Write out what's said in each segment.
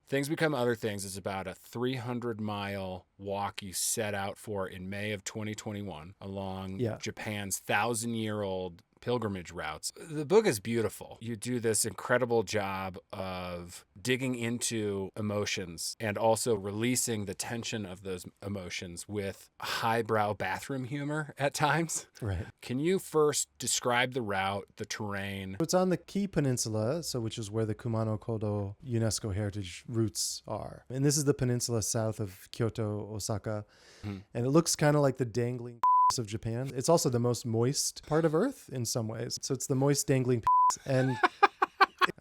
Things Become Other Things is about a 300-mile walk you set out for in May of 2021 along Japan's 1,000-year-old pilgrimage routes. The book is beautiful. You do this incredible job of digging into emotions and also releasing the tension of those emotions with highbrow bathroom humor at times. Right. Can you first describe the route, the terrain? It's on the Kii Peninsula, which is where the Kumano Kodō UNESCO heritage routes are. And this is the peninsula south of Kyoto, Osaka. And it looks kind of like the dangling of Japan. It's also the most moist part of Earth in some ways. So it's the moist dangling and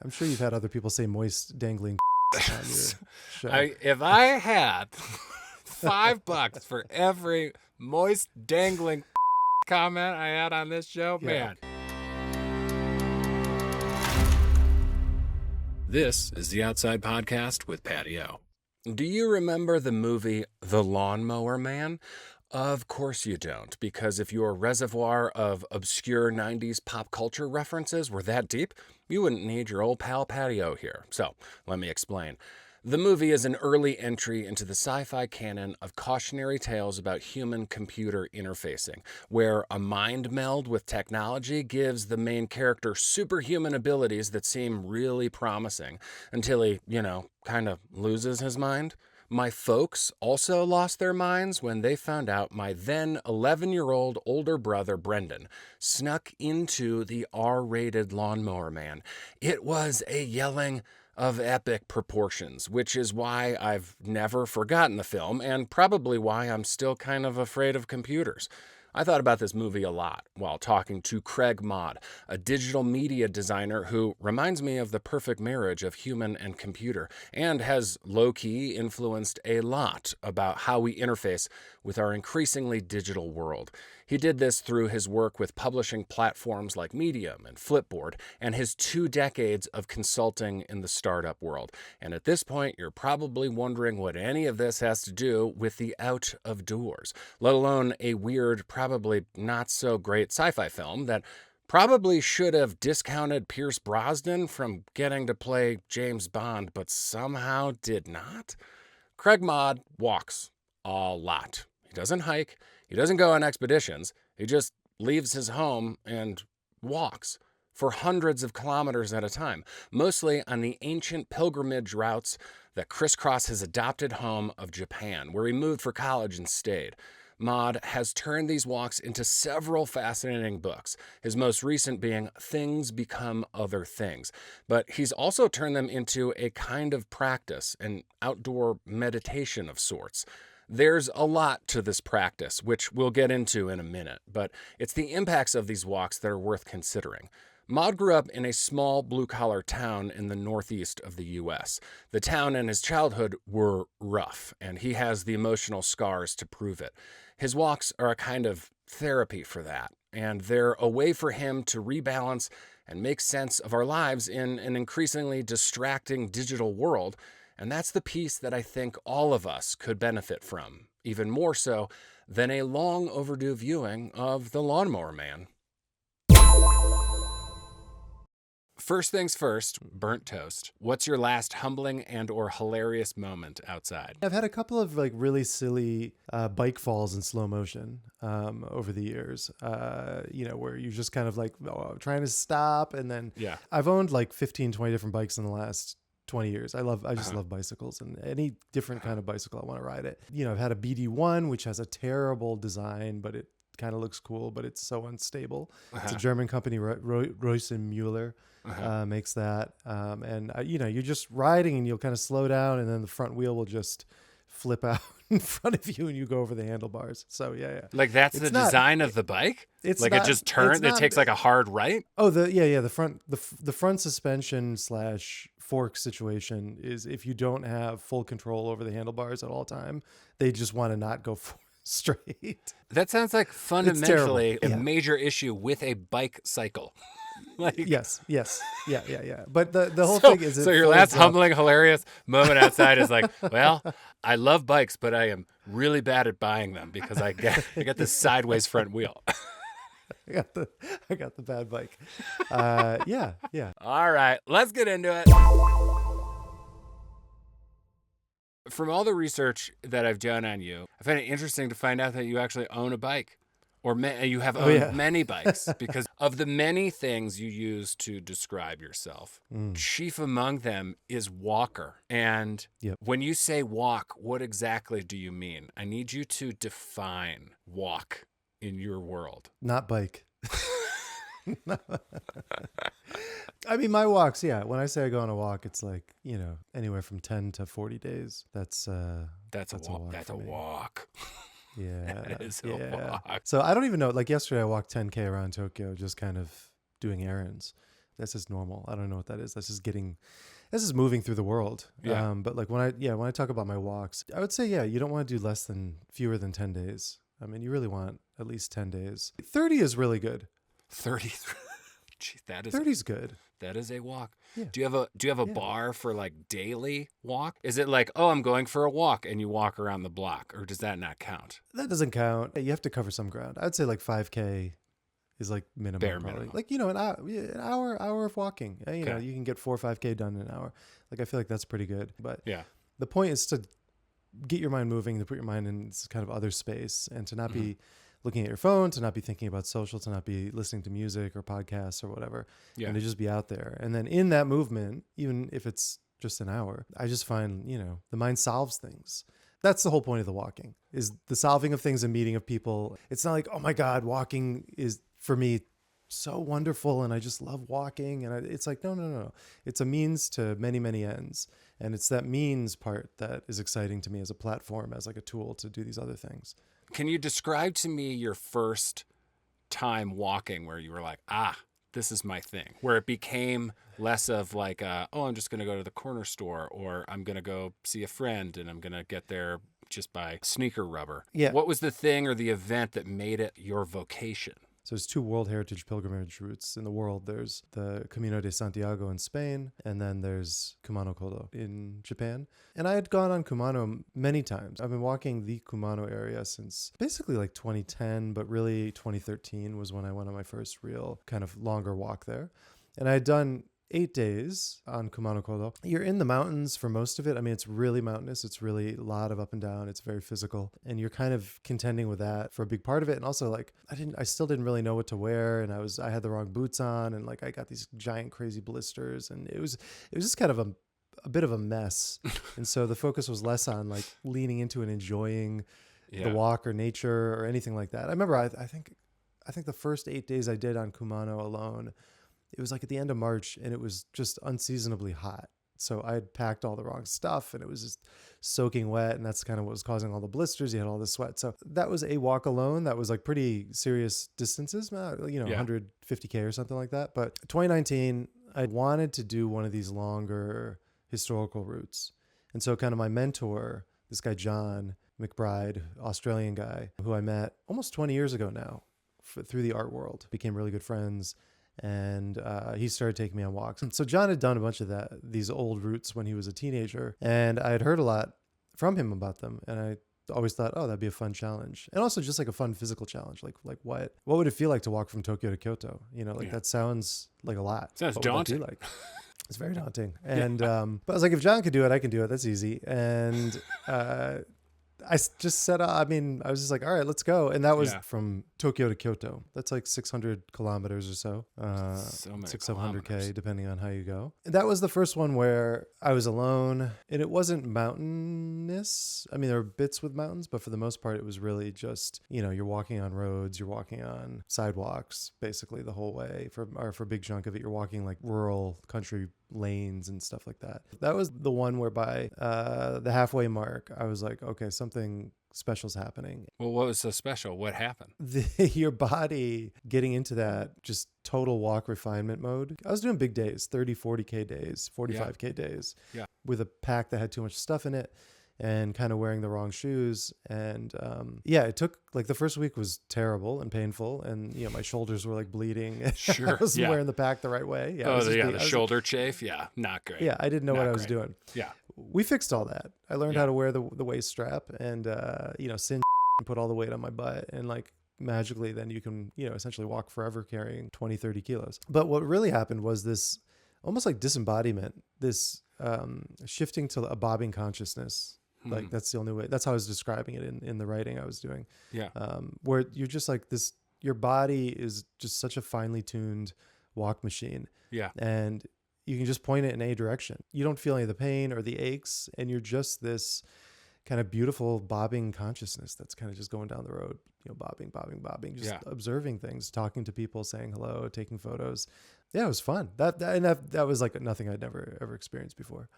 I'm sure you've had other people say moist dangling on your show. If I had $5 for every moist dangling comment I had on this show, man. This is the Outside Podcast with Patty O. Do you remember the movie The Lawnmower Man? Of course you don't, because if your reservoir of obscure 90s pop culture references were that deep, you wouldn't need your old pal Patty O here. So, let me explain. The movie is an early entry into the sci-fi canon of cautionary tales about human-computer interfacing, where a mind meld with technology gives the main character superhuman abilities that seem really promising, until he, kind of loses his mind. My folks also lost their minds when they found out my then 11-year-old older brother, Brendan, snuck into the R-rated Lawnmower Man. It was a yelling of epic proportions, which is why I've never forgotten the film and probably why I'm still kind of afraid of computers. I thought about this movie a lot while talking to Craig Maude, a digital media designer who reminds me of the perfect marriage of human and computer and has low-key influenced a lot about how we interface with our increasingly digital world. He did this through his work with publishing platforms like Medium and Flipboard and his 2 decades of consulting in the startup world. And at this point, you're probably wondering what any of this has to do with the out of doors, let alone a weird, probably not so great sci-fi film that probably should have discounted Pierce Brosnan from getting to play James Bond, but somehow did not. Craig Maude walks a lot. He doesn't hike. He doesn't go on expeditions. He just leaves his home and walks for hundreds of kilometers at a time, mostly on the ancient pilgrimage routes that crisscross his adopted home of Japan, where he moved for college and stayed. Maude has turned these walks into several fascinating books, his most recent being Things Become Other Things. But he's also turned them into a kind of practice, an outdoor meditation of sorts. There's a lot to this practice, which we'll get into in a minute, but it's the impacts of these walks that are worth considering. Maude grew up in a small blue-collar town in the northeast of the U.S. The town and his childhood were rough, and he has the emotional scars to prove it. His walks are a kind of therapy for that, and they're a way for him to rebalance and make sense of our lives in an increasingly distracting digital world. And that's the piece that I think all of us could benefit from, even more so than a long overdue viewing of The Lawnmower Man. First things first, burnt toast. What's your last humbling and or hilarious moment outside? I've had a couple of really silly bike falls in slow motion over the years, where you're just kind of trying to stop. And then I've owned 15, 20 different bikes in the last 20 years. I just love bicycles, and any different kind of bicycle I want to ride it. I've had a BD1, which has a terrible design, but it kind of looks cool, but it's so unstable. It's a German company, Royce and Mueller makes that. And you're just riding and you'll kind of slow down, and then the front wheel will just flip out in front of you and you go over the handlebars. So yeah. That's the design of the bike? It just turns, it takes a hard right? Oh, the front suspension / fork situation is, if you don't have full control over the handlebars at all time, they just want to not go straight. That sounds like fundamentally a major issue with a bike cycle. Yes. Yeah. But the whole thing is... So your last humbling, hilarious moment outside is well, I love bikes, but I am really bad at buying them because I get this sideways front wheel. I got the bad bike. Yeah. All right, let's get into it. From all the research that I've done on you, I find it interesting to find out that you actually own a bike. Or you have owned many bikes, because of the many things you use to describe yourself, chief among them is walker. And when you say walk, what exactly do you mean? I need you to define walk in your world. Not bike. I mean, my walks, when I say I go on a walk, it's like, anywhere from 10 to 40 days. That's a walk. That's a walk. Yeah. That is a walk. So I don't even know. Like yesterday, I walked 10K around Tokyo, just kind of doing errands. That's just normal. I don't know what that is. This is moving through the world. Yeah. But like when I talk about my walks, I would say, you don't want to do fewer than 10 days. I mean, you really want at least 10 days. 30 is really good. 30. Gee, 30 is good. That is a walk. Yeah. Do you have a bar for like daily walk? Is it like, oh, I'm going for a walk and you walk around the block, or does that not count? That doesn't count. You have to cover some ground. I'd say like 5K is like minimum. Bare probably. minimum. Like, an hour of walking. You know, you can get 4 or 5K done in an hour. Like, I feel like that's pretty good. But the point is to get your mind moving, to put your mind in this kind of other space, and to not be looking at your phone, to not be thinking about social, to not be listening to music or podcasts or whatever, and to just be out there. And then in that movement, even if it's just an hour, I just find, the mind solves things. That's the whole point of the walking, is the solving of things and meeting of people. It's not like, oh my God, walking is for me so wonderful and I just love walking. And it's like, no. It's a means to many, many ends. And it's that means part that is exciting to me as a platform, as like a tool to do these other things. Can you describe to me your first time walking where you were like, this is my thing, where it became less of like, I'm just going to go to the corner store, or I'm going to go see a friend and I'm going to get there just by sneaker rubber. Yeah. What was the thing or the event that made it your vocation? So there's 2 World Heritage pilgrimage routes in the world. There's the Camino de Santiago in Spain, and then there's Kumano Kodō in Japan. And I had gone on Kumano many times. I've been walking the Kumano area since basically like 2010, but really 2013 was when I went on my first real kind of longer walk there. And I had done 8 days on Kumano Kodō. You're in the mountains for most of it. I mean, it's really mountainous. It's really a lot of up and down. It's very physical. And you're kind of contending with that for a big part of it. And also like, I still didn't really know what to wear. And I had the wrong boots on, and like, I got these giant crazy blisters, and it was just kind of a bit of a mess. And so the focus was less on like leaning into and enjoying the walk or nature or anything like that. I remember, I think the first 8 days I did on Kumano alone, it was like at the end of March, and it was just unseasonably hot. So I had packed all the wrong stuff, and it was just soaking wet, and that's kind of what was causing all the blisters. You had all the sweat. So that was a walk alone. That was like pretty serious distances, 150K or something like that. But 2019, I wanted to do one of these longer historical routes. And so kind of my mentor, this guy, John McBride, Australian guy, who I met almost 20 years ago now through the art world, became really good friends. And he started taking me on walks. So John had done a bunch of these old routes when he was a teenager, and I had heard a lot from him about them. And I always thought, that'd be a fun challenge, and also just like a fun physical challenge. Like what would it feel like to walk from Tokyo to Kyoto? That sounds like a lot. Sounds what daunting. Would it be like? It's very daunting. And but I was like, if John could do it, I can do it. That's easy. And I just said, I was just like, all right, let's go. And that was from Tokyo to Kyoto. That's like 600 kilometers or so. So many 700K, depending on how you go. And that was the first one where I was alone, and it wasn't mountainous. I mean, there were bits with mountains, but for the most part, it was really just, you're walking on roads, you're walking on sidewalks, basically the whole way. For a big chunk of it, you're walking like rural country lanes and stuff like that. That was the one where by the halfway mark, I was like, okay, something special's happening. Well, what was so special? What happened? Your body getting into that just total walk refinement mode. I was doing big days, 30, 40K days, 45K days with a pack that had too much stuff in it, and kind of wearing the wrong shoes. And it took like the first week was terrible and painful, and my shoulders were like bleeding. Sure. I wasn't wearing the pack the right way. The shoulder chafe. Yeah, not great. Yeah, I didn't know what I was doing. Yeah. We fixed all that. I learned how to wear the waist strap, and cinch and put all the weight on my butt, and like magically then you can essentially walk forever carrying 20, 30 kilos. But what really happened was this almost like disembodiment, this shifting to a bobbing consciousness Like that's the only way. That's how I was describing it in the writing I was doing. Yeah. Where you're just like this, your body is just such a finely tuned walk machine. Yeah. And you can just point it in a direction. You don't feel any of the pain or the aches. And you're just this kind of beautiful bobbing consciousness that's kind of just going down the road, bobbing, just observing things, talking to people, saying hello, taking photos. Yeah, it was fun. That was like nothing I'd never ever experienced before.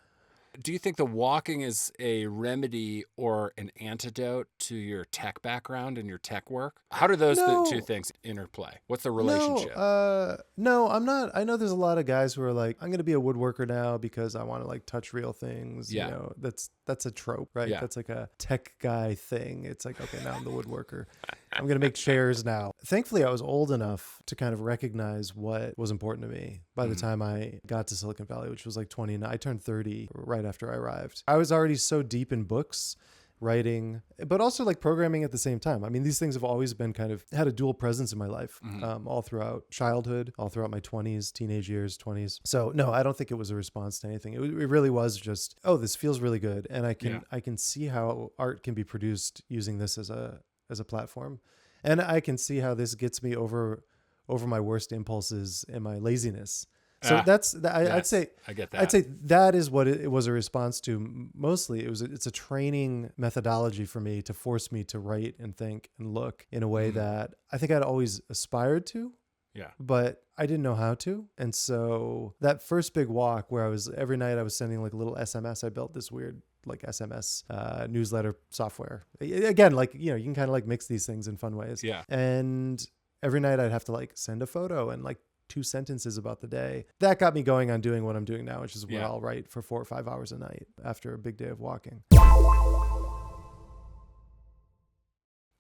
Do you think the walking is a remedy or an antidote to your tech background and your tech work? How do those two things interplay? What's the relationship? No, I'm not. I know there's a lot of guys who are like, I'm going to be a woodworker now because I want to like touch real things. Yeah. You know, that's a trope, right? Yeah. That's like a tech guy thing. It's like, okay, now I'm the woodworker. I'm going to make chairs now. Thankfully, I was old enough to kind of recognize what was important to me by the time I got to Silicon Valley, which was like 29. I turned 30 right after I arrived. I was already so deep in books, writing, but also like programming at the same time. I mean, these things have always been kind of had a dual presence in my life, all throughout childhood, all throughout my 20s, teenage years, 20s. So no, I don't think it was a response to anything. It really was just, oh, this feels really good. And I can see how art can be produced using this as a platform. And I can see how this gets me over my worst impulses and my laziness. So I'd say I get that. I'd say that is what it was a response to. Mostly, it's a training methodology for me to force me to write and think and look in a way that I think I'd always aspired to. Yeah. But I didn't know how to. And so that first big walk where every night I was sending like a little SMS. I built this weird like SMS newsletter software. Again, like, you know, you can kind of like mix these things in fun ways. Yeah. And every night I'd have to like send a photo and like 2 sentences about the day. That got me going on doing what I'm doing now, which is where I'll write for 4 or 5 hours a night after a big day of walking.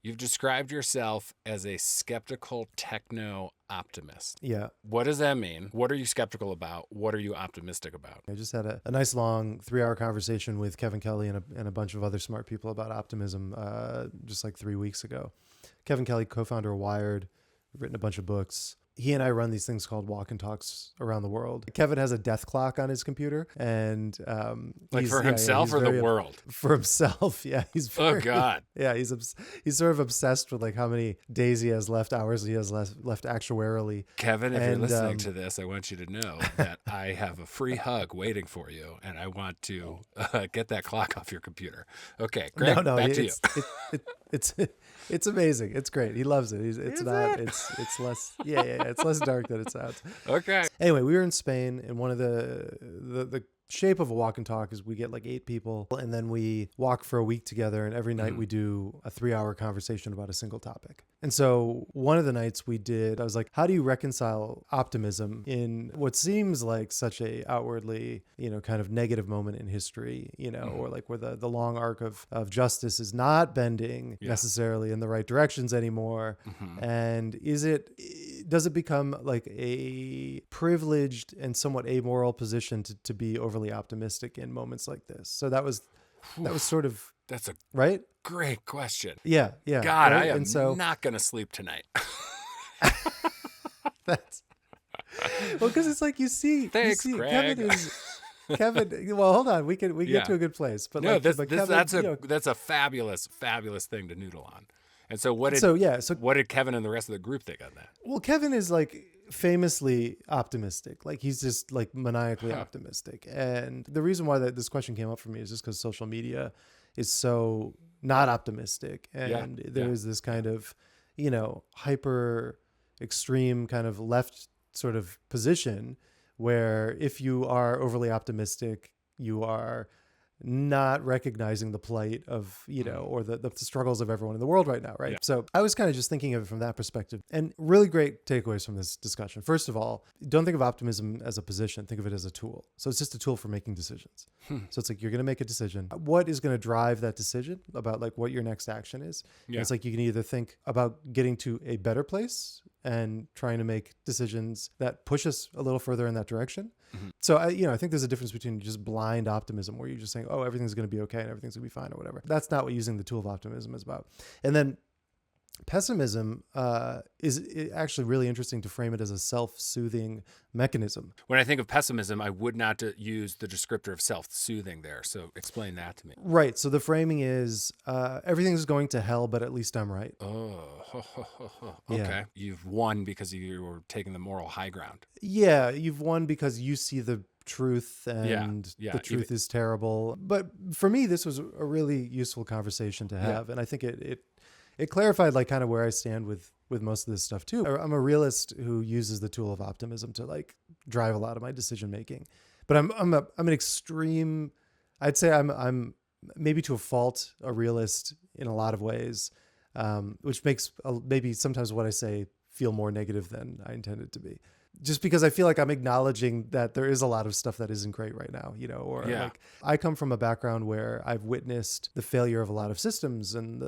You've described yourself as a skeptical techno optimist. Yeah. What does that mean? What are you skeptical about? What are you optimistic about? I just had a nice long 3-hour conversation with Kevin Kelly and a bunch of other smart people about optimism just like 3 weeks ago. Kevin Kelly, co-founder of Wired, written a bunch of books. He and I run these things called walk and talks around the world. Kevin has a death clock on his computer, and like for himself or the world? For himself, yeah. Oh God, yeah. He's sort of obsessed with like how many days he has left, hours he has left actuarially. Kevin, if you're listening to this, I want you to know that I have a free hug waiting for you, and I want to get that clock off your computer. Okay, Greg, back to you. It's amazing. It's great. He loves it. It's less. Yeah. It's less dark than it sounds. Okay. Anyway, we were in Spain, and one of the shape of a walk and talk is we get like 8 people, and then we walk for a week together, and every night we do a 3-hour conversation about a single topic. And so one of the nights I was like, how do you reconcile optimism in what seems like such a outwardly, you know, kind of negative moment in history, you know, or like where the long arc of justice is not bending necessarily in the right directions anymore. And does it become like a privileged and somewhat amoral position to be overly optimistic in moments like this? So that was sort of, that's a right. Great question. Yeah. God, right? I am not going to sleep tonight. That's well, because it's like Thanks, Greg. Kevin. Well, hold on, we get to a good place. But no, Kevin, that's a fabulous thing to noodle on. And so what did Kevin and the rest of the group think on that? Well, Kevin is like famously optimistic. Like he's just like maniacally optimistic. And the reason why this question came up for me is just because social media is so not optimistic. And there is this kind of, you know, hyper extreme kind of left sort of position where if you are overly optimistic, you are not recognizing the plight of, you know, or the struggles of everyone in the world right now, right? So I was kind of just thinking of it from that perspective, and really great takeaways from this discussion. First of all, don't think of optimism as a position, think of it as a tool. So it's just a tool for making decisions. So it's like, you're going to make a decision. What is going to drive that decision about like what your next action is? And it's like, you can either think about getting to a better place and trying to make decisions that push us a little further in that direction. So I think there's a difference between just blind optimism where you're just saying, oh, everything's going to be okay and everything's going to be fine or whatever. That's not what using the tool of optimism is about. And then Pessimism is actually really interesting to frame it as a self-soothing mechanism. When I think of pessimism, I would not use the descriptor of self-soothing there. So explain that to me. Right. So the framing is everything's going to hell, but at least I'm right. Oh, okay. Yeah. You've won because you were taking the moral high ground. Yeah, you've won because you see the truth and the truth is terrible. But for me, this was a really useful conversation to have. And I think it clarified like kind of where I stand with most of this stuff too. I'm a realist who uses the tool of optimism to like drive a lot of my decision making. But I'm an extreme. I'd say I'm maybe to a fault a realist in a lot of ways, which makes maybe sometimes what I say feel more negative than I intended to be. Just because I feel like I'm acknowledging that there is a lot of stuff that isn't great right now, like I come from a background where I've witnessed the failure of a lot of systems and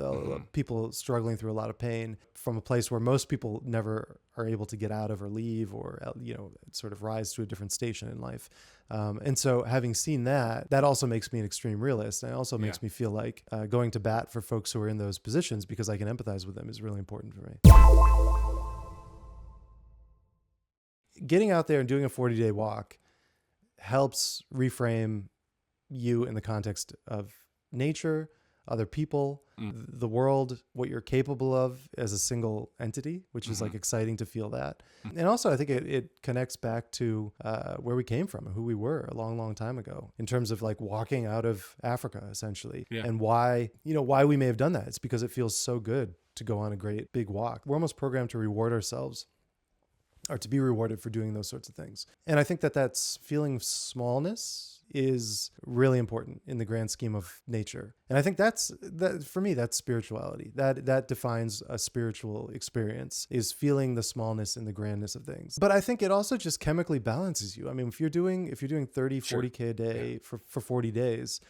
people struggling through a lot of pain from a place where most people never are able to get out of or leave or, sort of rise to a different station in life. And so having seen that also makes me an extreme realist. And it also makes me feel like going to bat for folks who are in those positions because I can empathize with them is really important for me. Getting out there and doing a 40-day walk helps reframe you in the context of nature, other people, the world, what you're capable of as a single entity, which is like exciting to feel that. And also I think it connects back to where we came from and who we were a long, long time ago in terms of like walking out of Africa essentially and why we may have done that. It's because it feels so good to go on a great big walk. We're almost programmed to reward ourselves or to be rewarded for doing those sorts of things. And I think that's feeling smallness is really important in the grand scheme of nature. And I think that for me, that's spirituality. That defines a spiritual experience, is feeling the smallness and the grandness of things. But I think it also just chemically balances you. I mean, if you're doing 30, 40K a day for 40 days,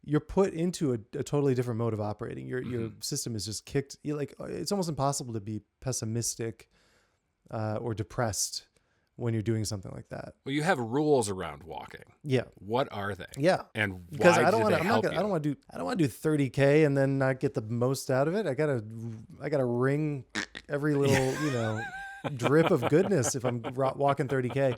you're put into a totally different mode of operating. Your system is just kicked. It's almost impossible to be pessimistic or depressed when you're doing something like that. Well, you have rules around walking. Yeah. What are they? Yeah. And why do they help you? I don't want to do 30K and then not get the most out of it. I gotta wring every little, drip of goodness if I'm walking 30K.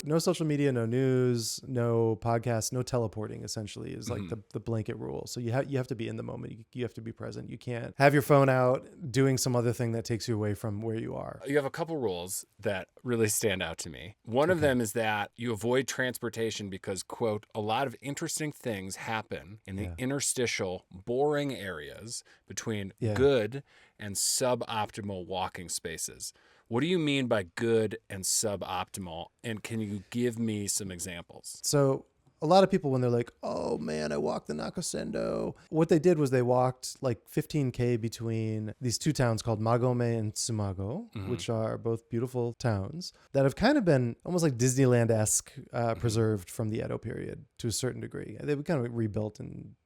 No social media, no news, no podcasts, no teleporting essentially is like the blanket rule. So you have to be in the moment. You have to be present. You can't have your phone out doing some other thing that takes you away from where you are. You have a couple rules that really stand out to me. One of them is that you avoid transportation because, quote, a lot of interesting things happen in the interstitial, boring areas between good and suboptimal walking spaces. What do you mean by good and suboptimal? And can you give me some examples? So a lot of people, when they're like, oh man, I walked the Nakasendo, what they did was they walked like 15K between these two towns called Magome and Tsumago, which are both beautiful towns that have kind of been almost like Disneyland-esque preserved from the Edo period to a certain degree. They were kind of rebuilt and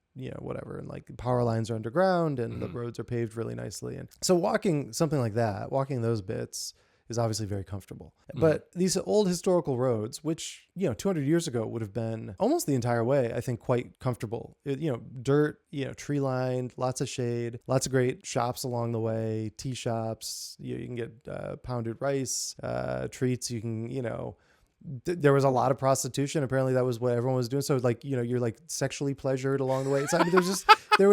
whatever. And like power lines are underground and the roads are paved really nicely. And so walking something like that, walking those bits is obviously very comfortable. But these old historical roads, which, 200 years ago would have been almost the entire way, I think, quite comfortable. Dirt, tree lined, lots of shade, lots of great shops along the way, tea shops. You can get pounded rice, treats. You can, there was a lot of prostitution. Apparently that was what everyone was doing. So like, you're like sexually pleasured along the way. It's, I mean, there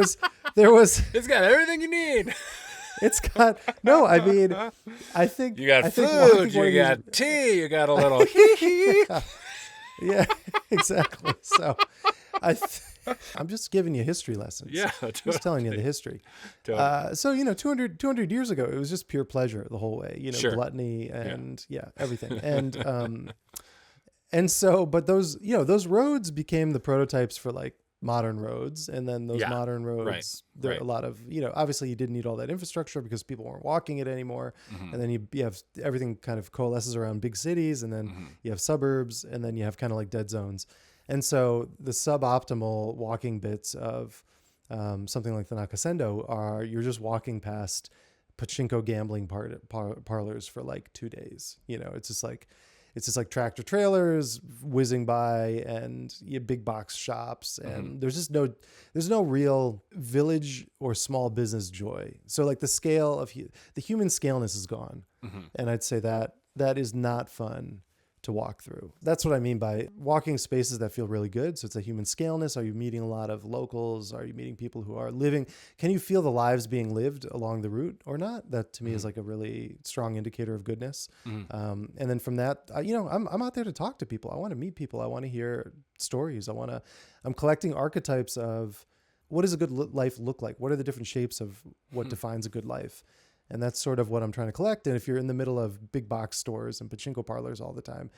was, it's got everything you need. It's got, no, I mean, I think you got food, you got tea, you got a little yeah, exactly. So I'm just giving you history lessons. Yeah, totally. Just telling you the history. Totally. So 200 years ago, it was just pure pleasure the whole way. Gluttony and everything. And so, but those roads became the prototypes for like modern roads, and then those modern roads, there are a lot of, obviously you didn't need all that infrastructure because people weren't walking it anymore. And then you have everything kind of coalesces around big cities, and then you have suburbs, and then you have kind of like dead zones. And so the suboptimal walking bits of something like the Nakasendo are, you're just walking past pachinko gambling parlors for like 2 days. It's just like, It's just like tractor trailers whizzing by and big box shops. And there's no real village or small business joy. So like the scale of the human scaleness is gone. And I'd say that is not fun to walk through. That's what I mean by walking spaces that feel really good. So it's a human scaleness. Are you meeting a lot of locals? Are you meeting people who are living? Can you feel the lives being lived along the route or not? That to me is like a really strong indicator of goodness. And then from that, I'm out there to talk to people. I want to meet people. I want to hear stories. I'm collecting archetypes of what does a good life look like? What are the different shapes of what defines a good life? And that's sort of what I'm trying to collect. And if you're in the middle of big box stores and pachinko parlors all the time,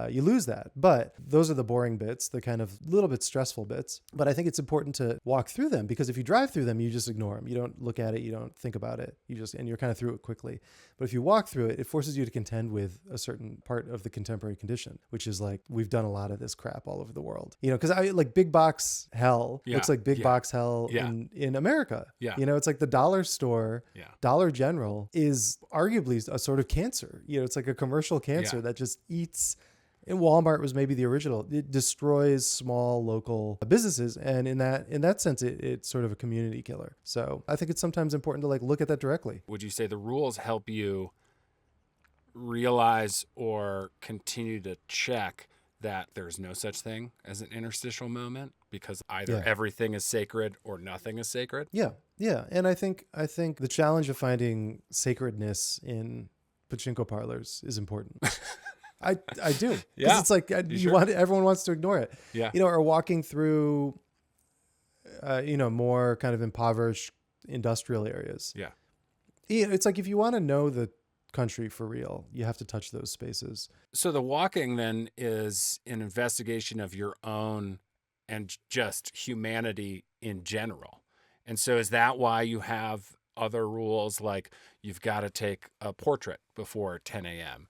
you lose that. But those are the boring bits, the kind of little bit stressful bits. But I think it's important to walk through them, because if you drive through them, you just ignore them. You don't look at it. You don't think about it. And you're kind of through it quickly. But if you walk through it, it forces you to contend with a certain part of the contemporary condition, which is like, we've done a lot of this crap all over the world. Because I like big box hell looks like big box hell in America. Yeah. It's like the dollar store, Dollar General is arguably a sort of cancer. It's like a commercial cancer that just eats. And Walmart was maybe the original. It destroys small local businesses, and in that sense, it's sort of a community killer. So I think it's sometimes important to like look at that directly. Would you say the rules help you realize or continue to check that there's no such thing as an interstitial moment, because either everything is sacred or nothing is sacred? Yeah, and I think the challenge of finding sacredness in pachinko parlors is important. I do. Because it's like everyone wants to ignore it. Yeah. Or walking through, more kind of impoverished industrial areas. Yeah. It's like if you want to know the country for real, you have to touch those spaces. So the walking then is an investigation of your own and just humanity in general. And so is that why you have other rules, like you've got to take a portrait before 10 a.m.?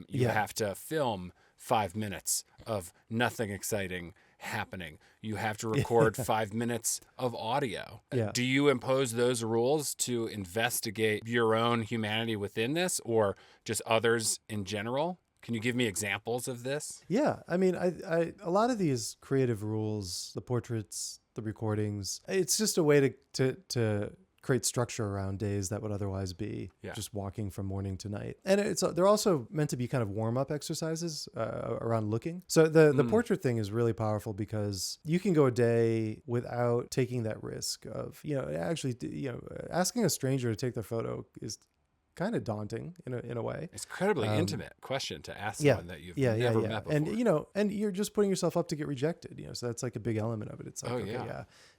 You have to film 5 minutes of nothing exciting happening. You have to record 5 minutes of audio. Yeah. Do you impose those rules to investigate your own humanity within this, or just others in general? Can you give me examples of this? Yeah. I mean, I a lot of these creative rules, the portraits, the recordings, it's just a way to create structure around days that would otherwise be just walking from morning to night. And they're also meant to be kind of warm-up exercises around looking. So the portrait thing is really powerful, because you can go a day without taking that risk of, asking a stranger to take their photo is kind of daunting in a way. It's incredibly intimate question to ask someone that you've never met before. And you're just putting yourself up to get rejected, so that's like a big element of it. It's like,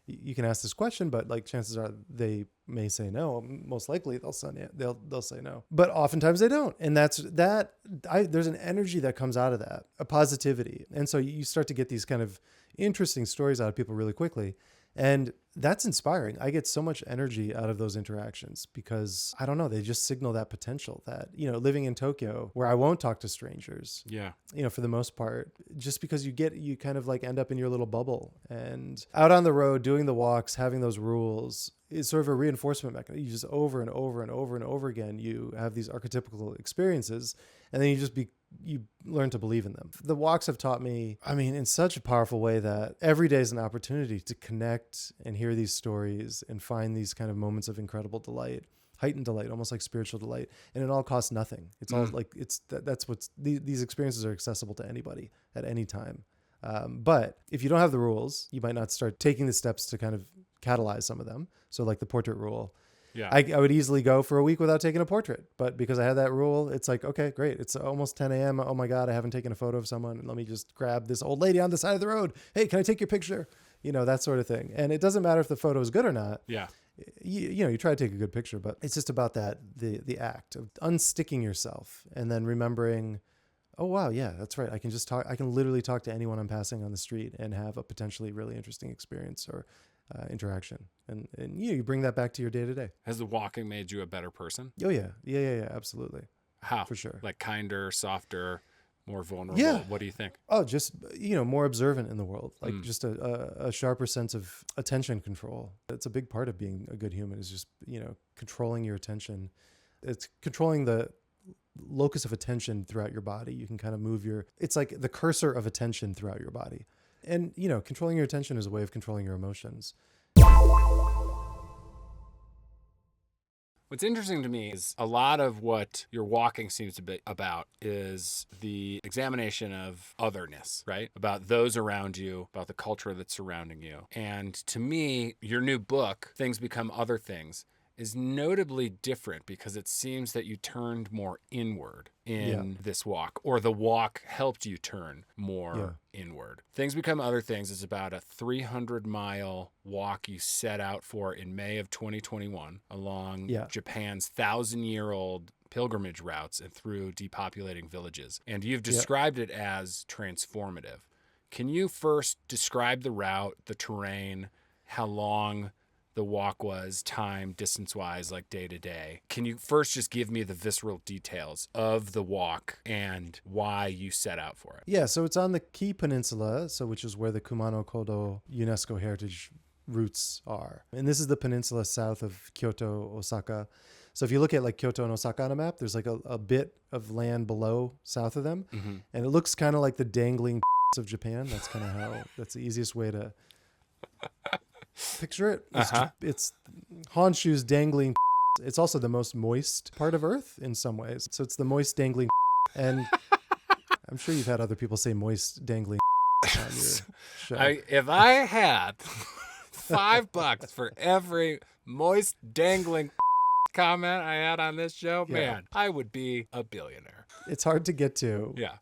you can ask this question, but like chances are they may say no. Most likely they'll say no, but oftentimes they don't. And there's an energy that comes out of that, a positivity. And so you start to get these kind of interesting stories out of people really quickly. And that's inspiring. I get so much energy out of those interactions, because I don't know, they just signal that potential that, living in Tokyo, where I won't talk to strangers, for the most part, just because you kind of like end up in your little bubble, and out on the road, doing the walks, having those rules is sort of a reinforcement mechanism. You just over and over and over and over again, you have these archetypical experiences, and then you learn to believe in them. The walks have taught me, in such a powerful way, that every day is an opportunity to connect and hear these stories and find these kind of moments of incredible delight, heightened delight, almost like spiritual delight. And it all costs nothing. It's all like, these experiences are accessible to anybody at any time. But if you don't have the rules, you might not start taking the steps to kind of catalyze some of them. So like the portrait rule. Yeah, I would easily go for a week without taking a portrait, but because I had that rule, it's like, okay, great. It's almost 10 a.m. Oh my God, I haven't taken a photo of someone. Let me just grab this old lady on the side of the road. Hey, can I take your picture? That sort of thing. And it doesn't matter if the photo is good or not. Yeah. You try to take a good picture, but it's just about that, the act of unsticking yourself and then remembering, oh wow, yeah, that's right. I can literally talk to anyone I'm passing on the street and have a potentially really interesting experience or interaction, and you bring that back to your day to day. Has the walking made you a better person? Oh yeah, absolutely. How? For sure. Like kinder, softer, more vulnerable. Yeah. What do you think? Oh, just more observant in the world, like just a sharper sense of attention control. It's a big part of being a good human, is just controlling your attention. It's controlling the locus of attention throughout your body. You can kind of move it's like the cursor of attention throughout your body. And, controlling your attention is a way of controlling your emotions. What's interesting to me is a lot of what your walking seems to be about is the examination of otherness, right? About those around you, about the culture that's surrounding you. And to me, your new book, Things Become Other Things, is notably different because it seems that you turned more inward in this walk, or the walk helped you turn more inward. Things Become Other Things is about a 300-mile walk you set out for in May of 2021 along Japan's 1,000-year-old pilgrimage routes and through depopulating villages. And you've described it as transformative. Can you first describe the route, the terrain, how long the walk was, time, distance-wise, like day to day? Can you first just give me the visceral details of the walk and why you set out for it? Yeah, so it's on the Kii Peninsula, which is where the Kumano Kodō UNESCO Heritage routes are. And this is the peninsula south of Kyoto, Osaka. So if you look at like Kyoto and Osaka on a map, there's like a bit of land below, south of them. Mm-hmm. And it looks kind of like the dangling of Japan. That's kind of that's the easiest way to picture it. It's Honshu's dangling. It's also the most moist part of Earth in some ways. So it's the moist dangling. And I'm sure you've had other people say moist dangling on your show. If I had $5 for every moist dangling comment I had on this show, man, I would be a billionaire. It's hard to get to. Yeah.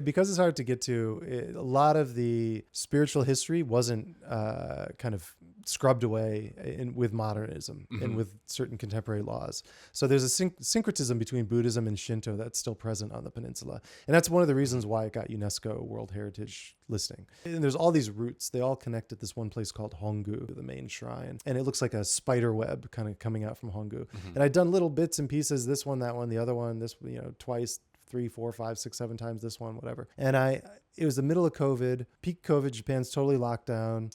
Because it's hard to get to, a lot of the spiritual history wasn't kind of scrubbed away with modernism and with certain contemporary laws. So there's a syncretism between Buddhism and Shinto that's still present on the peninsula. And that's one of the reasons why it got UNESCO World Heritage listing. And there's all these routes. They all connect at this one place called Hongu, the main shrine. And it looks like a spider web kind of coming out from Hongu. And I'd done little bits and pieces, this one, that one, the other one, this, twice, 3, 4, 5, 6, 7 times, this one, whatever. And it was the middle of COVID, peak COVID, Japan's totally locked down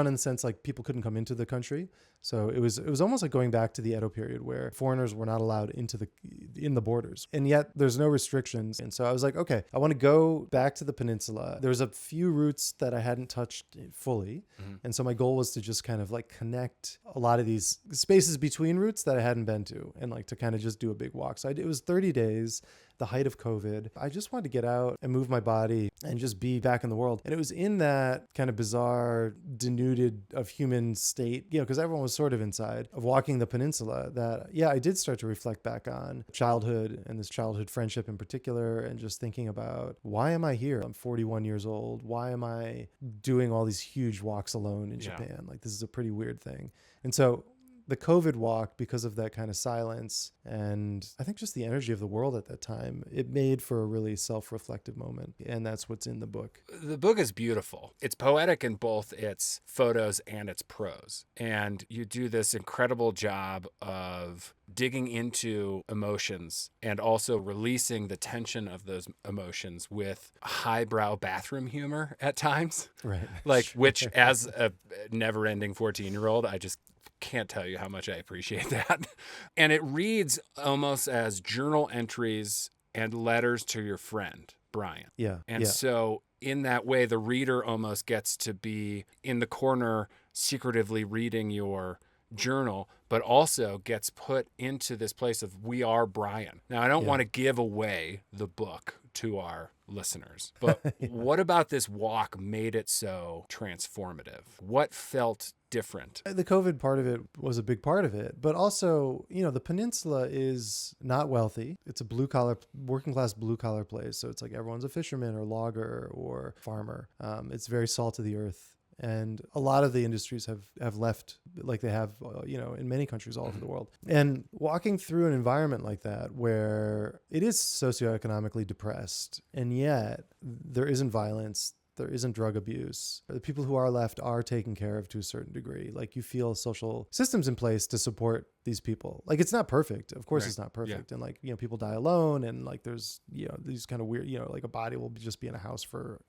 in the sense like people couldn't come into the country. So it was almost like going back to the Edo period where foreigners were not allowed in the borders, and yet there's no restrictions. And so I was like, okay, I want to go back to the peninsula. There's a few routes that I hadn't touched fully. And so my goal was to just kind of like connect a lot of these spaces between routes that I hadn't been to, and like to kind of just do a big walk. So it was 30 days, the height of COVID. I just wanted to get out and move my body and just be back in the world. And it was in that kind of bizarre, denuded of human state, because everyone was sort of inside, of walking the peninsula, that, I did start to reflect back on childhood and this childhood friendship in particular, and just thinking about, why am I here? I'm 41 years old. Why am I doing all these huge walks alone in Japan? Like, this is a pretty weird thing. And so the COVID walk, because of that kind of silence and I think just the energy of the world at that time, it made for a really self-reflective moment. And that's what's in the book. The book is beautiful. It's poetic in both its photos and its prose. And you do this incredible job of digging into emotions and also releasing the tension of those emotions with highbrow bathroom humor at times. Right. Like, which as a never-ending 14-year-old, I just can't tell you how much I appreciate that. And it reads almost as journal entries and letters to your friend, Brian. Yeah. And so in that way, the reader almost gets to be in the corner secretively reading your journal, but also gets put into this place of, we are Brian. Now, I don't want to give away the book to our listeners, but what about this walk made it so transformative? What felt different? The COVID part of it was a big part of it, but also, the peninsula is not wealthy. It's a working class blue collar place. So it's like everyone's a fisherman or logger or farmer. It's very salt of the earth. And a lot of the industries have left, like they have, in many countries all over the world. And walking through an environment like that, where it is socioeconomically depressed, and yet there isn't violence, there isn't drug abuse. The people who are left are taken care of to a certain degree. Like, you feel social systems in place to support these people. Like, it's not perfect. Of course, it's not perfect. And like, people die alone, and like there's, these kind of weird, like a body will just be in a house for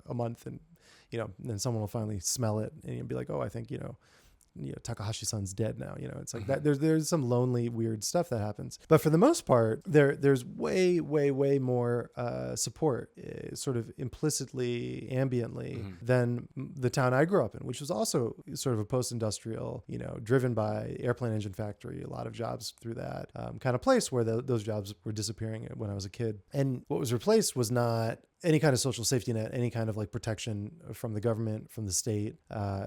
a month, and then someone will finally smell it and you'll be like, oh, I think, Takahashi-san's dead now. It's like that. There's some lonely, weird stuff that happens. But for the most part, there's way, way, way more support, sort of implicitly, ambiently, than the town I grew up in, which was also sort of a post-industrial, driven by airplane engine factory, a lot of jobs through that kind of place where those jobs were disappearing when I was a kid. And what was replaced was not any kind of social safety net, any kind of like protection from the government, from the state.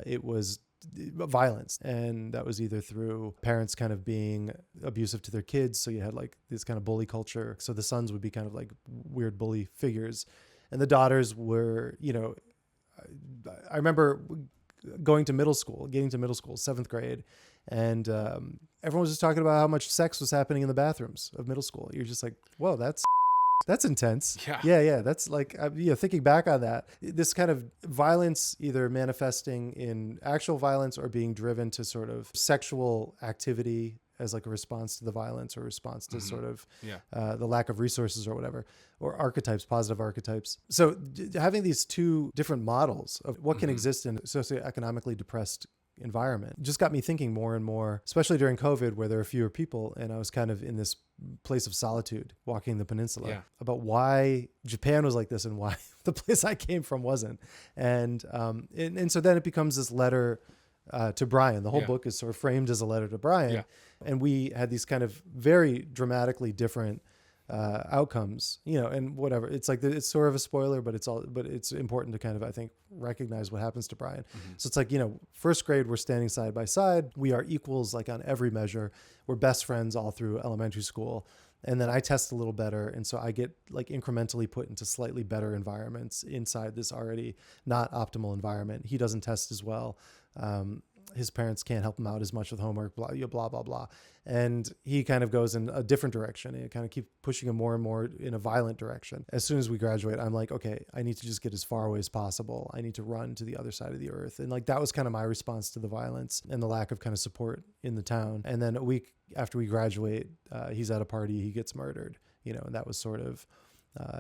It was violence. And that was either through parents kind of being abusive to their kids. So you had like this kind of bully culture. So the sons would be kind of like weird bully figures. And the daughters were, I remember getting to middle school, 7th grade. And everyone was just talking about how much sex was happening in the bathrooms of middle school. You're just like, whoa, that's intense. Yeah. That's like, thinking back on that, this kind of violence either manifesting in actual violence or being driven to sort of sexual activity as like a response to the violence or response to sort of the lack of resources or whatever, or archetypes, positive archetypes. So having these two different models of what can exist in a socioeconomically depressed environment just got me thinking more and more, especially during COVID, where there are fewer people and I was kind of in this place of solitude walking the peninsula, about why Japan was like this and why the place I came from wasn't. And so then it becomes this letter to Brian. The whole book is sort of framed as a letter to Brian. And we had these kind of very dramatically different outcomes, and whatever. It's like, it's sort of a spoiler, but it's important to kind of, I think, recognize what happens to Brian. So it's like, first grade, we're standing side by side. We are equals, like on every measure. We're best friends all through elementary school. And then I test a little better. And so I get like incrementally put into slightly better environments inside this already not optimal environment. He doesn't test as well. His parents can't help him out as much with homework, blah, blah, blah, blah. And he kind of goes in a different direction. And it kind of keeps pushing him more and more in a violent direction. As soon as we graduate, I'm like, okay, I need to just get as far away as possible. I need to run to the other side of the earth. And like, that was kind of my response to the violence and the lack of kind of support in the town. And then a week after we graduate, he's at a party, he gets murdered, and that was sort of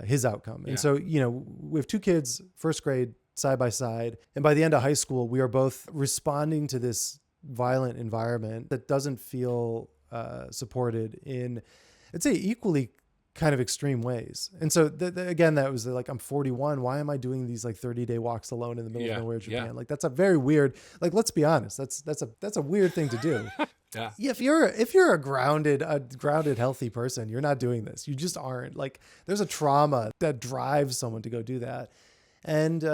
his outcome. And so, we have two kids, first grade, side by side. And by the end of high school, we are both responding to this violent environment that doesn't feel supported in, I'd say, equally kind of extreme ways. And so again, that was like, I'm 41. Why am I doing these like 30-day walks alone in the middle of nowhere, Japan? Like, that's a very weird, like, let's be honest. That's a weird thing to do. If you're a grounded, healthy person, you're not doing this. You just aren't. Like, there's a trauma that drives someone to go do that. And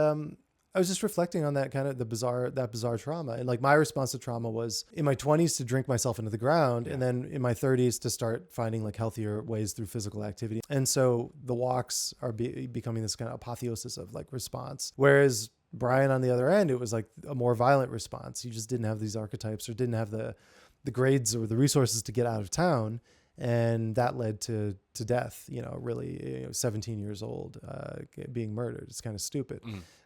I was just reflecting on that kind of that bizarre trauma. And like, my response to trauma was in my 20s to drink myself into the ground. And then in my 30s to start finding like healthier ways through physical activity. And so the walks are becoming this kind of apotheosis of like response. Whereas Brian, on the other end, it was like a more violent response. He just didn't have these archetypes or didn't have the grades or the resources to get out of town. And that led to death, really 17 years old, being murdered. It's kind of stupid.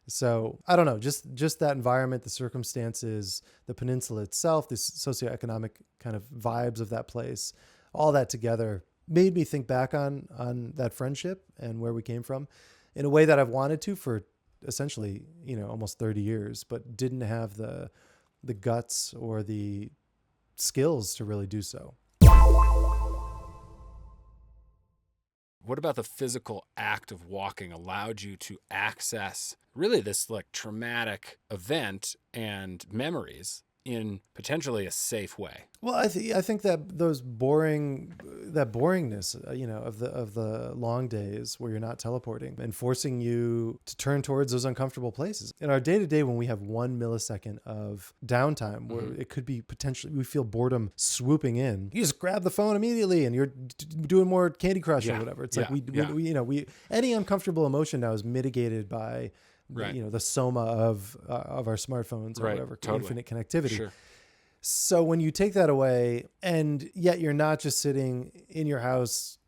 So I don't know, just that environment, the circumstances, the peninsula itself, this socioeconomic kind of vibes of that place, all that together made me think back on that friendship and where we came from in a way that I've wanted to for essentially, almost 30 years, but didn't have the guts or the skills to really do so. What about the physical act of walking allowed you to access really this like traumatic event and memories in potentially a safe way? Well, I think that boringness, of the long days where you're not teleporting and forcing you to turn towards those uncomfortable places. In our day to day, when we have 1 millisecond of downtime, where it could be potentially, we feel boredom swooping in. You just grab the phone immediately, and you're doing more Candy Crush or whatever. It's like we any uncomfortable emotion now is mitigated by the soma of our smartphones or whatever, infinite connectivity. Sure. So when you take that away, and yet you're not just sitting in your house,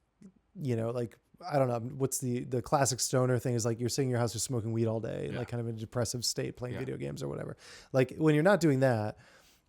like, I don't know, what's the classic stoner thing is like, you're sitting in your house just smoking weed all day, like kind of in a depressive state, playing video games or whatever. Like, when you're not doing that,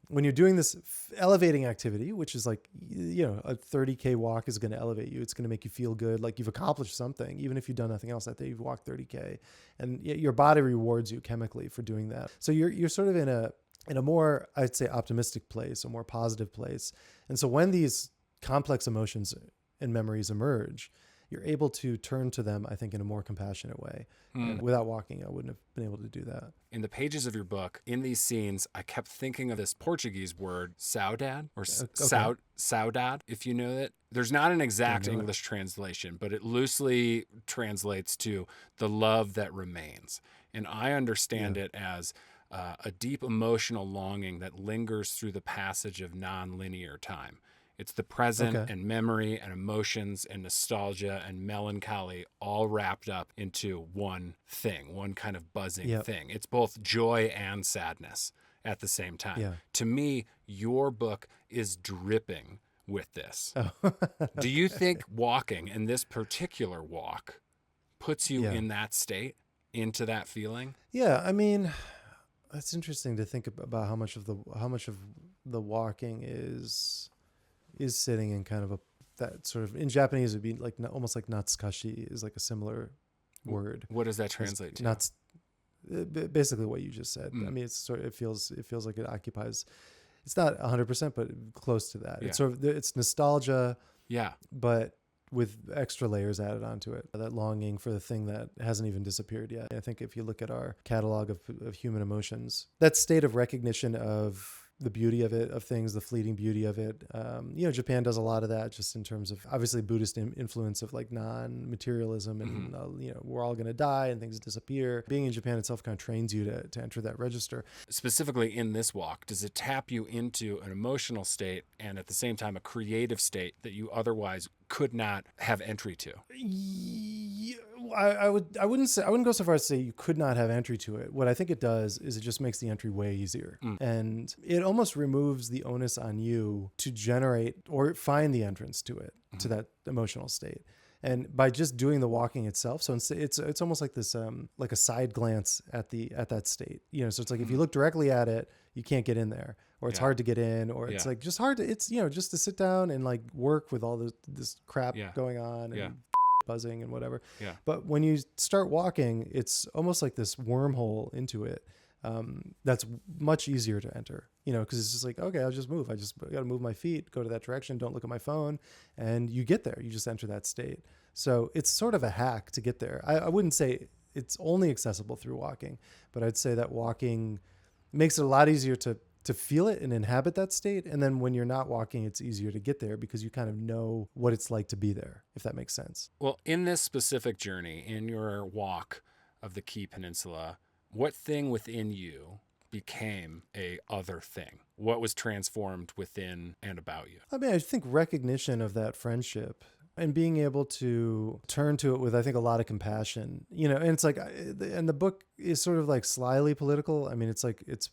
when you're doing this elevating activity, which is like, a 30K walk is going to elevate you. It's going to make you feel good. Like, you've accomplished something, even if you've done nothing else that day, you've walked 30K, and your body rewards you chemically for doing that. So you're sort of in a in a more, I'd say, optimistic place, a more positive place. And so when these complex emotions and memories emerge, you're able to turn to them, I think, in a more compassionate way. And without walking, I wouldn't have been able to do that. In the pages of your book, in these scenes, I kept thinking of this Portuguese word, saudade, or saudade, if you know it. There's not an exact English translation, but it loosely translates to the love that remains. And I understand it as a deep emotional longing that lingers through the passage of non-linear time. It's the present and memory and emotions and nostalgia and melancholy all wrapped up into one thing, one kind of buzzing thing. It's both joy and sadness at the same time. Yeah. To me, your book is dripping with this. Do you think walking, and this particular walk, puts you in that state, into that feeling? Yeah, I mean, that's interesting to think about how much of the walking is sitting in kind of that sort of, in Japanese it would be like almost like natsukashi is like a similar word. What does that translate to? Basically what you just said. I mean, it's sort of, it feels like it occupies, it's not 100%, but close to that. It's sort of, it's nostalgia, but with extra layers added onto it. That longing for the thing that hasn't even disappeared yet. I think if you look at our catalog of human emotions, that state of recognition of the beauty of it, of things, the fleeting beauty of it. Japan does a lot of that, just in terms of obviously Buddhist influence of like non-materialism and, we're all going to die and things disappear. Being in Japan itself kind of trains you to enter that register. Specifically in this walk, does it tap you into an emotional state and at the same time a creative state that you otherwise could not have entry to? I wouldn't go so far as to say you could not have entry to it. What I think it does is it just makes the entry way easier. And it almost removes the onus on you to generate or find the entrance to it, to that emotional state. And by just doing the walking itself, so it's almost like this, like a side glance at that state. So it's like if you look directly at it, you can't get in there, or it's hard to get in, or it's like just hard to, it's, just to sit down and like work with all this crap going on and buzzing and whatever. But when you start walking, it's almost like this wormhole into it. That's much easier to enter, because it's just like, okay, I'll just move. I just got to move my feet, go to that direction, don't look at my phone, and you get there. You just enter that state. So it's sort of a hack to get there. I wouldn't say it's only accessible through walking, but I'd say that walking makes it a lot easier to feel it and inhabit that state. And then when you're not walking, it's easier to get there because you kind of know what it's like to be there, if that makes sense. Well, in this specific journey, in your walk of the Kii Peninsula, what thing within you became a other thing? What was transformed within and about you? I mean, I think recognition of that friendship and being able to turn to it with, I think, a lot of compassion, and it's like, and the book is sort of like slyly political. I mean, it's like, it's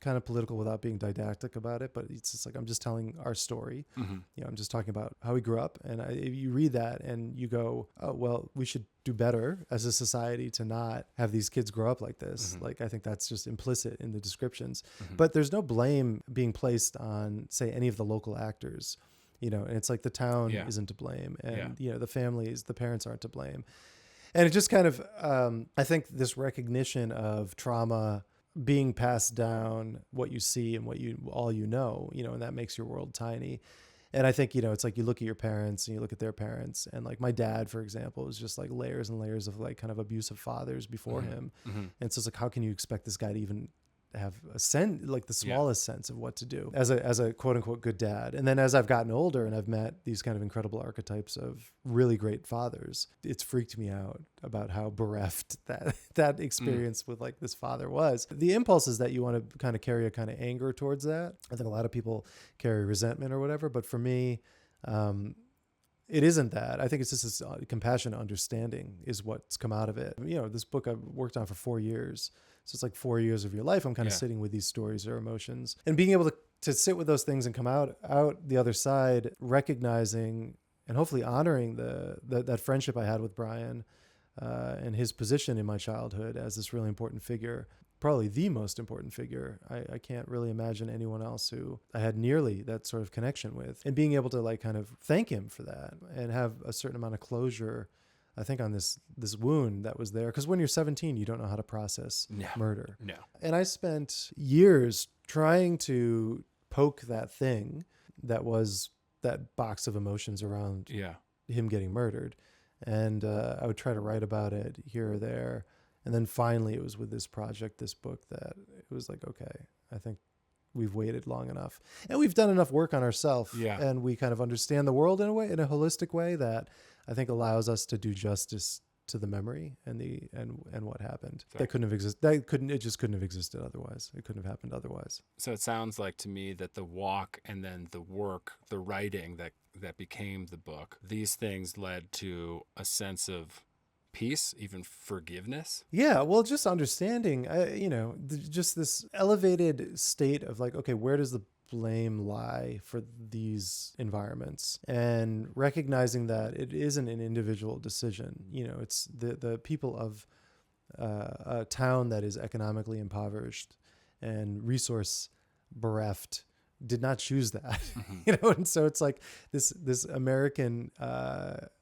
kind of political without being didactic about it, but it's just like, I'm just telling our story. I'm just talking about how we grew up. And you read that and you go, oh, well, we should do better as a society to not have these kids grow up like this. Like, I think that's just implicit in the descriptions, but there's no blame being placed on, say, any of the local actors, and it's like the town isn't to blame, and, the families, the parents aren't to blame. And it just kind of, I think this recognition of trauma being passed down, what you see and all you know, and that makes your world tiny. And I think, it's like you look at your parents and you look at their parents, and like my dad, for example, is just like layers and layers of like kind of abusive fathers before him. And so it's like, how can you expect this guy to even have a sense, like the smallest sense of what to do as a quote unquote good dad? And then as I've gotten older and I've met these kind of incredible archetypes of really great fathers, it's freaked me out about how bereft that experience with like this father was. The impulse is that you want to kind of carry a kind of anger towards that. I think a lot of people carry resentment or whatever, but for me, it isn't that. I think it's just this compassion, understanding is what's come out of it. This book I've worked on for 4 years. So it's like 4 years of your life. I'm kind of sitting with these stories or emotions and being able to sit with those things and come out the other side, recognizing and hopefully honoring that friendship I had with Brian and his position in my childhood as this really important figure, probably the most important figure. I can't really imagine anyone else who I had nearly that sort of connection with, and being able to like kind of thank him for that and have a certain amount of closure, I think, on this wound that was there. Because when you're 17, you don't know how to process murder. No. And I spent years trying to poke that thing that was that box of emotions around him getting murdered. And I would try to write about it here or there. And then finally it was with this project, this book, that it was like, okay, I think we've waited long enough and we've done enough work on ourselves. Yeah. And we kind of understand the world in a way, in a holistic way that I think allows us to do justice to the memory and what happened. Sorry. That couldn't have existed. It just couldn't have existed otherwise. It couldn't have happened otherwise. So it sounds like to me that the walk and then the work, the writing that became the book, these things led to a sense of peace, even forgiveness. Yeah. Well, just understanding, just this elevated state of like, okay, where does the blame lie for these environments, and recognizing that it isn't an individual decision. It's the people of a town that is economically impoverished and resource bereft did not choose that. Mm-hmm. And so it's like this American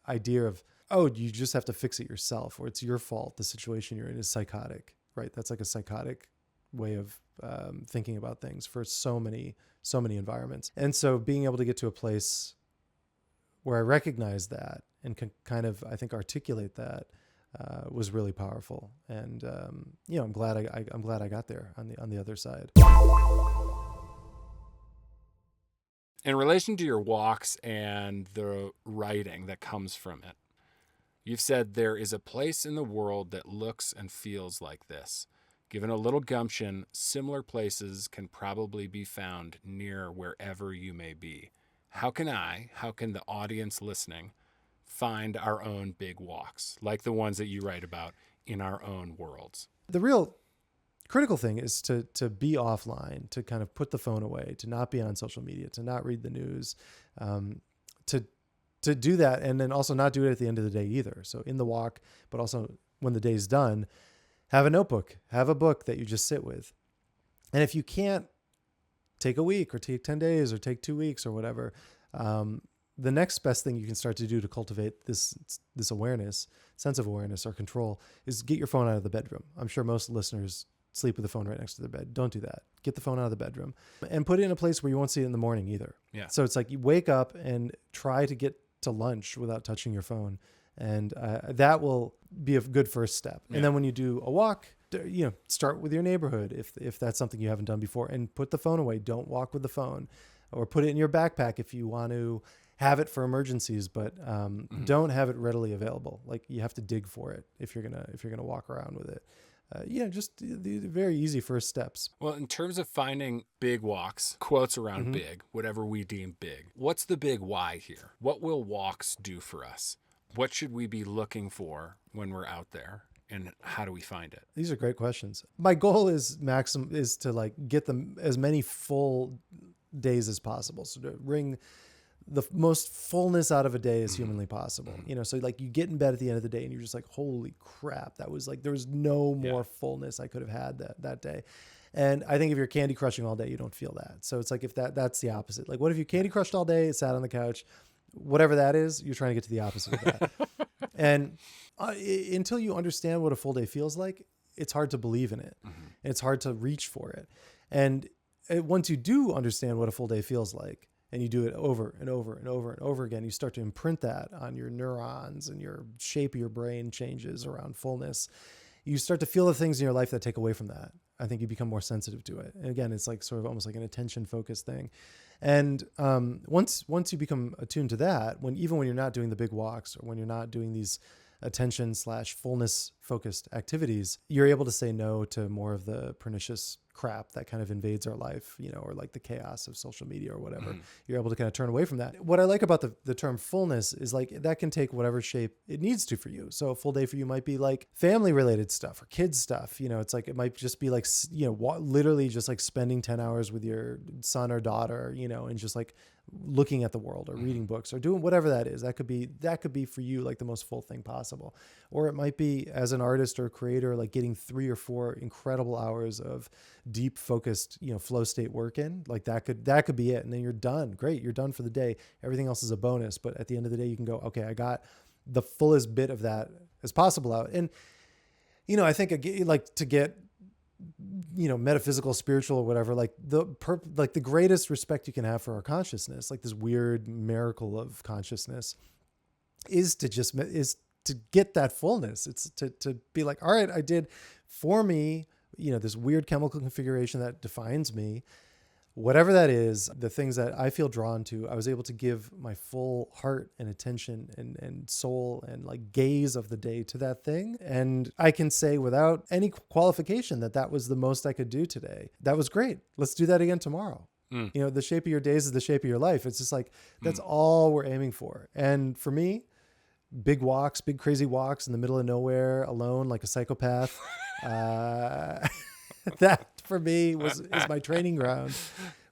idea of, oh, you just have to fix it yourself, or it's your fault, the situation you're in is psychotic, right? That's like a psychotic way of thinking about things for so many environments. And so being able to get to a place where I recognize that and can kind of, I think, articulate that was really powerful. And I'm glad I got there on the other side. In relation to your walks and the writing that comes from it, you've said there is a place in the world that looks and feels like this. Given a little gumption, similar places can probably be found near wherever you may be. How can the audience listening find our own big walks, like the ones that you write about in our own worlds? The real critical thing is to be offline, to kind of put the phone away, to not be on social media, to not read the news, to do that, and then also not do it at the end of the day either. So in the walk, but also when the day's done, have a notebook, have a book that you just sit with. And if you can't, take a week or take 10 days or take 2 weeks or whatever, the next best thing you can start to do to cultivate this awareness, sense of awareness or control, is get your phone out of the bedroom. I'm sure most listeners sleep with the phone right next to their bed. Don't do that. Get the phone out of the bedroom and put it in a place where you won't see it in the morning either. Yeah. So it's like you wake up and try to get to lunch without touching your phone. And that will be a good first step. Yeah. And then when you do a walk, start with your neighborhood if that's something you haven't done before, and put the phone away. Don't walk with the phone, or put it in your backpack if you want to have it for emergencies, but don't have it readily available. Like you have to dig for it if you're gonna walk around with it. Just the very easy first steps. Well, in terms of finding big walks, quotes around mm-hmm. big, whatever we deem big, what's the big why here? What will walks do for us? What should we be looking for when we're out there, and how do we find it? These are great questions. My goal is to like get them as many full days as possible. So to wring the most fullness out of a day as humanly possible. Mm-hmm. So like you get in bed at the end of the day and you're just like, holy crap, that was like, there was no more fullness I could have had that day. And I think if you're candy crushing all day, you don't feel that. So it's like, if that's the opposite. Like what if you candy crushed all day, sat on the couch, whatever that is, you're trying to get to the opposite of that. And until you understand what a full day feels like, it's hard to believe in it. Mm-hmm. And it's hard to reach for it. And once you do understand what a full day feels like, and you do it over and over and over and over again, you start to imprint that on your neurons, and your shape of your brain changes around fullness. You start to feel the things in your life that take away from that. I think you become more sensitive to it. And again, it's like sort of almost like an attention focused thing. And once you become attuned to that, even when you're not doing the big walks, or when you're not doing these attention/fullness focused activities, you're able to say no to more of the pernicious crap that kind of invades our life, or like the chaos of social media or whatever. Mm. You're able to kind of turn away from that. What I like about the term fullness is like that can take whatever shape it needs to for you. So a full day for you might be like family related stuff or kids stuff. It's like, it might just be like, literally just like spending 10 hours with your son or daughter, and just like looking at the world or reading books or doing whatever that is. That could be for you like the most full thing possible. Or it might be as an artist or creator, like getting 3 or 4 incredible hours of deep focused, flow state work in. Like that could be it. And then you're done. Great. You're done for the day. Everything else is a bonus. But at the end of the day, you can go, okay, I got the fullest bit of that as possible out. And, I think like to get metaphysical, spiritual, or whatever, like the greatest respect you can have for our consciousness, like this weird miracle of consciousness, is to get that fullness. It's to be like, all right, I did for me, this weird chemical configuration that defines me, whatever that is, the things that I feel drawn to, I was able to give my full heart and attention and soul and like gaze of the day to that thing. And I can say without any qualification that was the most I could do today. That was great. Let's do that again tomorrow. The shape of your days is the shape of your life. It's just like, that's all we're aiming for. And for me, big crazy walks in the middle of nowhere alone, like a psychopath. That for me is my training ground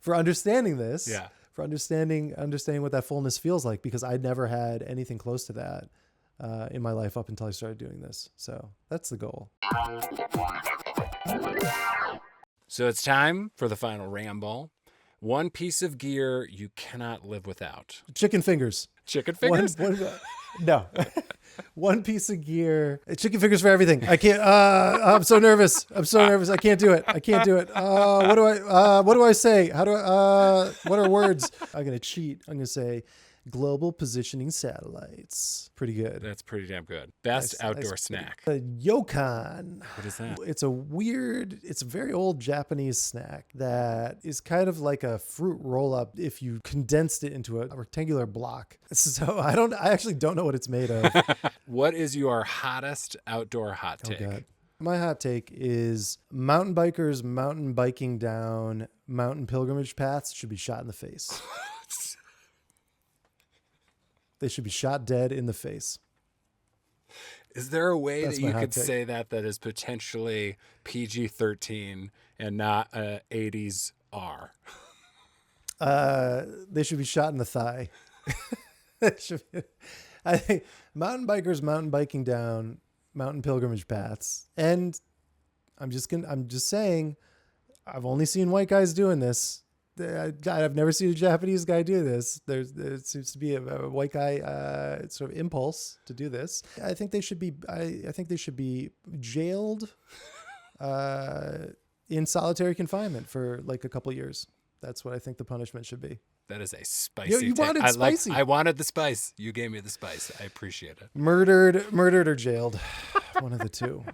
for understanding this. Yeah. For understanding what that fullness feels like, because I never had anything close to that in my life up until I started doing this. So that's the goal. So it's time for the final ramble. One piece of gear you cannot live without. Chicken fingers. Chicken fingers? No. One piece of gear. Chicken fingers for everything. I can't. I'm so nervous. I can't do it. What do I say? What are words? I'm going to cheat. I'm going to say global positioning satellites. Pretty good. That's pretty damn good. Best outdoor snack. A yokan. What is that? It's a very old Japanese snack that is kind of like a fruit roll up if you condensed it into a rectangular block. So I actually don't know what it's made of. What is your hottest outdoor hot take? Oh God. My hot take is mountain bikers mountain biking down mountain pilgrimage paths should be shot in the face. They should be shot dead in the face. Is there a way that you could say that is potentially PG-13 and not 80s R? They should be shot in the thigh. I think mountain bikers mountain biking down mountain pilgrimage paths, and I'm just saying, I've only seen white guys doing this. I've never seen a Japanese guy do this. There seems to be a white guy sort of impulse to do this. I think they should be. I think they should be jailed in solitary confinement for like a couple years. That's what I think the punishment should be. That is a spicy. You wanted spicy. I wanted the spice. You gave me the spice. I appreciate it. Murdered or jailed. One of the two.